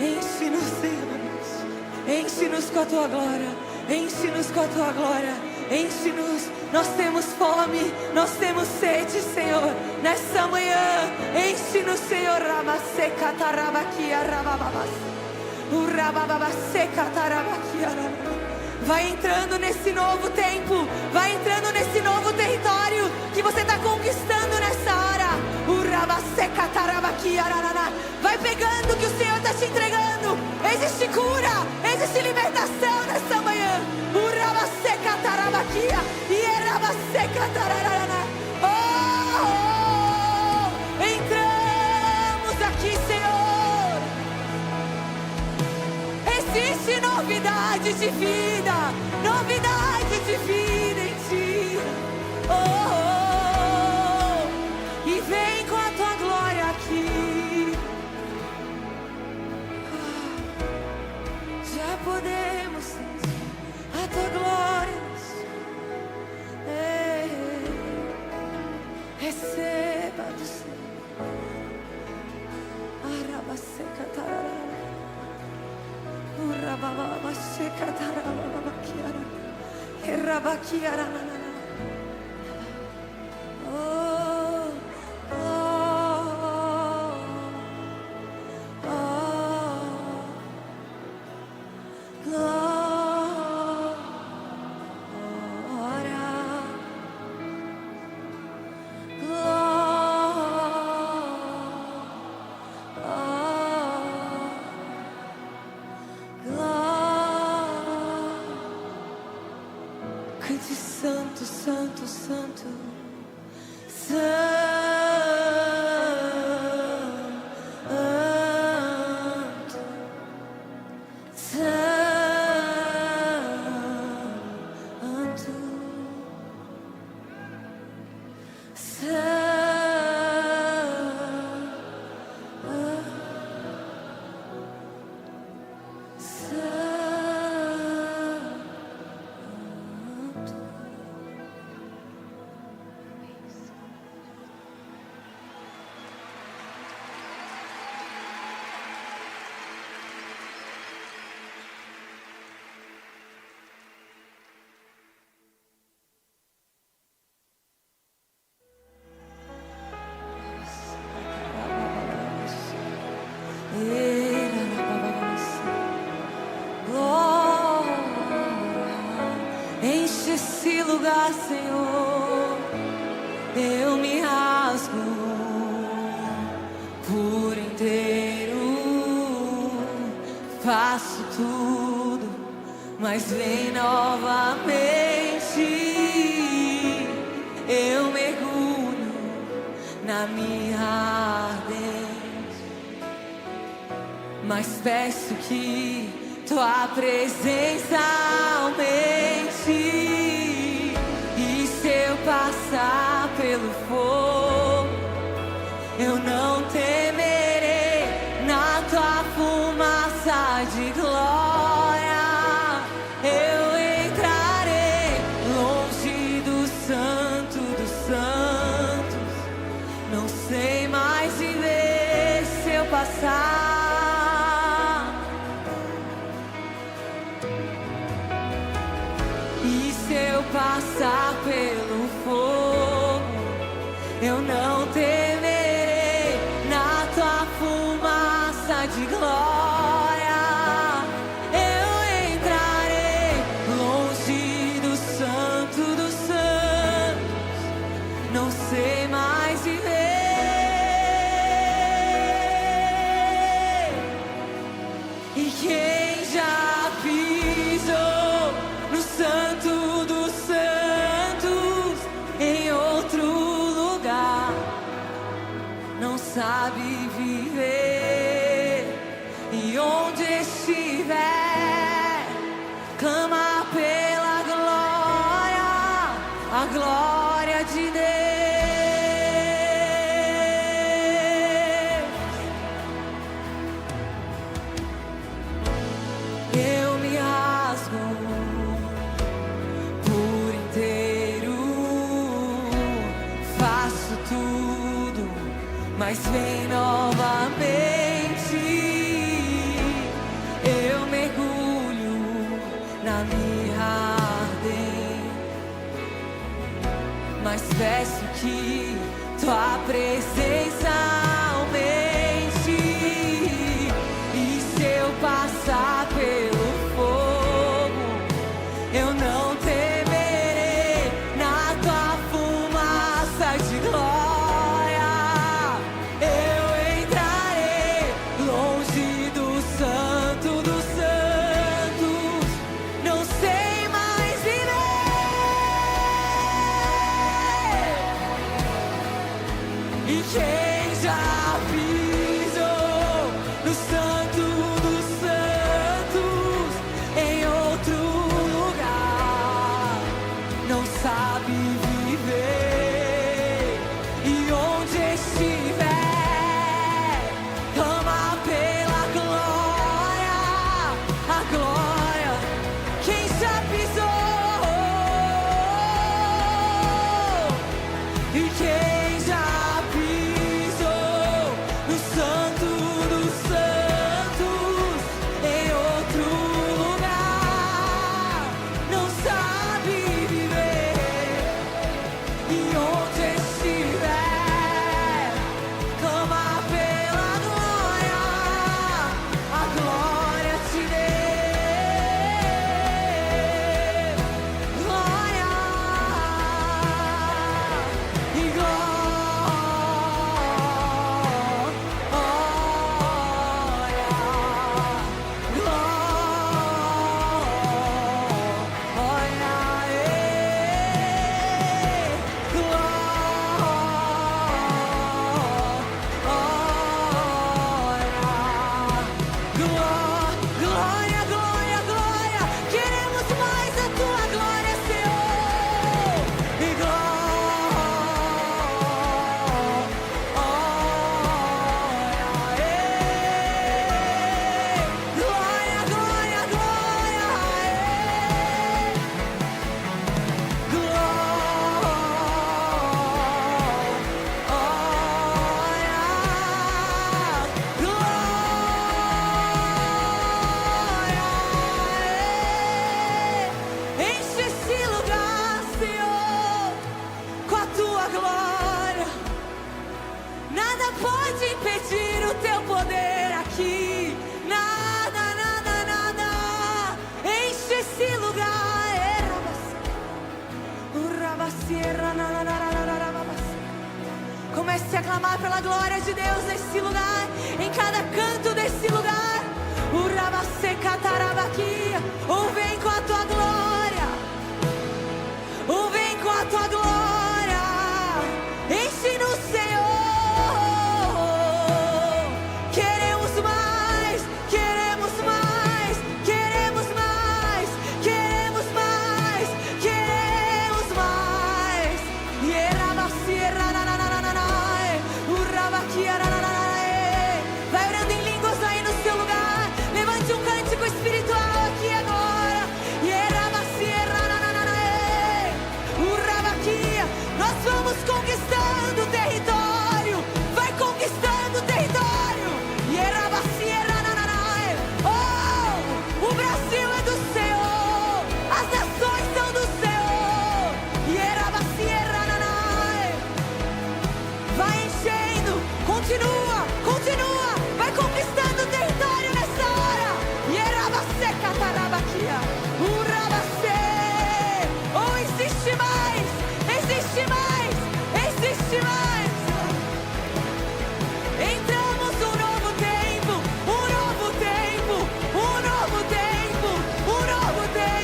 Enche-nos, Senhor. Enche-nos com a tua glória. Enche-nos com a tua glória. Enche-nos. Nós temos fome. Nós temos sede, Senhor. Nessa manhã. Enche-nos, Senhor. Vai entrando nesse novo tempo. Vai entrando nesse novo território que você está conquistando nessa hora. Vai pegando o que o Senhor está te entregando. Existe cura, existe libertação nessa manhã. Entramos aqui, Senhor. Existe novidade de vida, novidade de vida em ti. E vem com a tua glória aqui. Já podemos sentir a tua glória. Receba do Senhor. Arabaseca tararara. Urababaseca tararabaquiara. Erabaquiara. Cante santo, santo, santo, santo. Enche esse lugar, Senhor. Eu me rasgo por inteiro. Faço tudo, mas vem novamente. Eu mergulho na minha ardência, mas peço que tua presença aumente. E se eu passar pelo fogo, eu não temerei. Na tua fumaça de glória eu entrarei. Longe do santo dos santos, não sei mais viver se eu passar. Passar pelo fogo, eu não temerei. Na tua fumaça de glória eu entrarei. Longe do santo dos santos, não sei mais viver. E quem já pisou no santo dos sabe viver. E onde estiver, clama pela glória, a glória de Deus. Eu me rasgo por inteiro. mas vem novamente. Eu mergulho na mirra ardente, mas peço que tua presença aumente. E se eu passar pelo fogo, eu não temerei, na tua fumaça de glória eu entrarei, longe do santo dos santos, não sei mais viver. E quem já pisou no santo dos santos, em outro lugar, não sabe viver. E onde estiver, clama pela glória, a glória. Quem já pisou e quem já pisou no santo dos santos, em outro lugar, não sabe viver. E onde estiver, clama pela glória, a glória te dê. Glória e glória, glória, glória. Queremos mais a tua glória, Senhor. E glória, glória, glória. Enche esse lugar, Senhor, com a tua glória. Nada pode impedir o teu poder aqui. Nada, nada, nada. Enche esse lugar. Comece a clamar pela glória de Deus nesse lugar, em cada canto desse lugar. Ou vem com a tua glória, ou vem com a tua glória. Enche-nos, Senhor. Queremos mais, queremos mais, queremos mais, queremos mais, queremos mais. Vai orando em línguas aí no seu lugar. Levante um cântico espiritual aqui agora. Nós vamos conquistando o território. Vai conquistando o território. Oh, o Brasil é do Senhor. As nações são do Senhor. Vai enchendo. Continua, continua. Vai conquistando o território nessa hora. Oh, existe mais, existe mais, existe mais. Entramos num novo tempo, um novo tempo, um novo tempo, um novo tempo.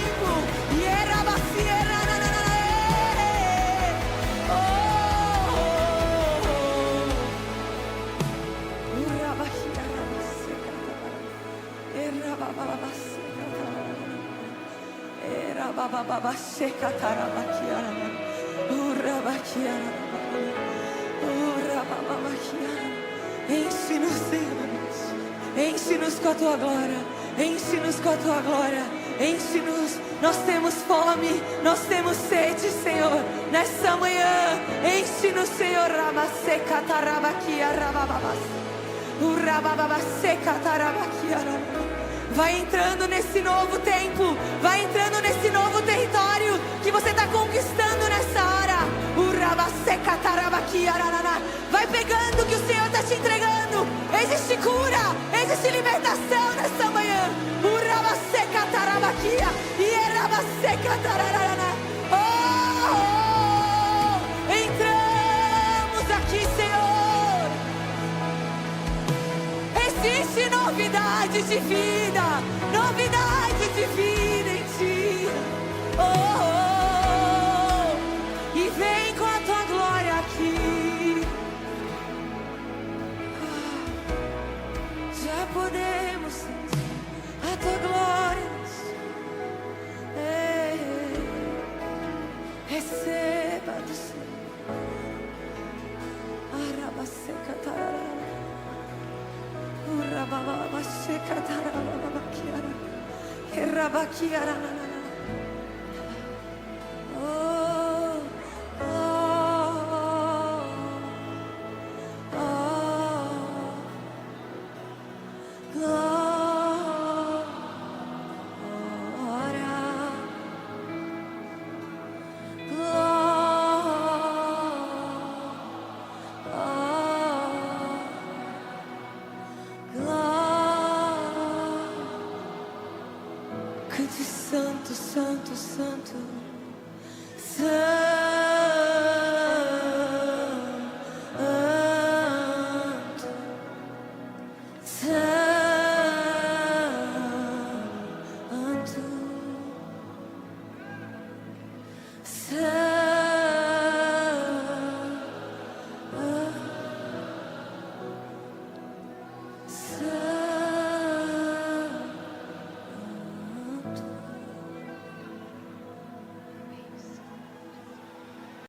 Enche-nos, Deus. Enche-nos com a tua glória. Enche-nos com a tua glória. Enche-nos. Nós temos fome, nós temos sede, Senhor. nessa manhã. Enche-nos, Senhor. Ramaseca tarabaquia rabababas. Urababaseca tarabaquia. Vai entrando nesse novo tempo. Vai entrando nesse novo território que você está conquistando nessa hora. Urabaseca tarabaquia. Vai pegando o que o Senhor está te entregando. Existe cura, existe libertação nessa manhã. Urabaseca tarabaquia. Irabaseca tararana. Entramos aqui, Senhor. Existe novidade de vida, novidade de vida em Ti. E vem com a Tua glória aqui. Já podemos sentir a Tua glória. Receba do Senhor. Arabaseca tararara. Urababaseca tararababaquiara. Erabaquiara. Cante santo, santo, santo, santo.